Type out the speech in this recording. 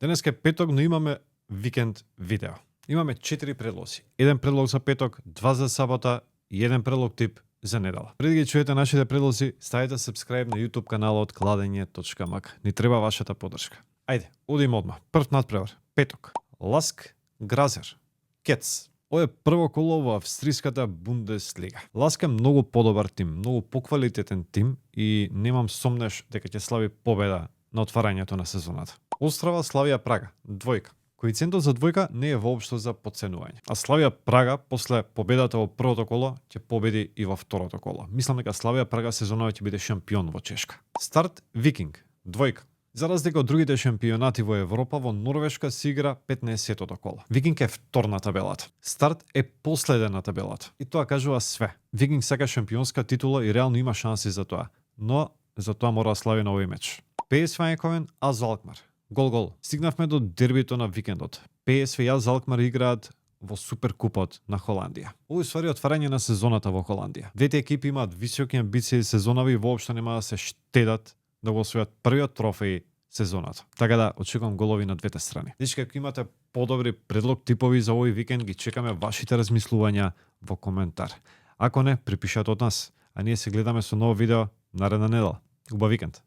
Денеска е петок, но имаме викенд видео. Имаме 4 предлози. Еден предлог за петок, 2 за сабота и еден предлог тип за недела. Преди да ги чуете нашите предлози, ставите subscribe на YouTube каналот kladenje.mak. Ни треба вашата поддршка. Ајде, одиме одма. Прв надпревар. Петок. Ласк Гразер. Кец. Ова е прво коло во австриската Бундеслига. Ласк е многу подобар тим, многу поквалитетен тим и немам сомнеш дека ќе слави победа на отварањето на сезоната. Острава Славија Прага, двојка. Коефициентот за двојка не е воопшто за подценување. А Славија Прага после победата во првото коло ќе победи и во второто коло. Мислам дека Славија Прага сезонова ќе биде шампион во Чешка. Старт Викинг, двојка. За разлика од другите шампионати во Европа, во Норвешка се игра 15-тото коло. Викинг е втор на табелата. Старт е последен на табелата. И тоа кажува све. Викинг сака шампионска титула и реално има шанси за тоа. Но за тоа мора да слави на овој меч. PSV Eindhoven, AZ Alkmaar. Гол-гол. Стигнавме до дербито на викендот. PSV и AZ Alkmaar играат во Суперкупот на Холандија. Овој ствари отварање на сезоната во Холандија. Двете екипи имаат високи амбиции сезонови и воопшто нема да се штедат да го освојат првиот трофеј сезоната. Така да очекувам голови на двете страни. Дечки, ако имате подобри предлог типови за овој викенд, ги чекаме вашите размислувања во коментар. Ако не, припишете од нас. А ние се гледаме со ново видео наредна недела. Убав викенд.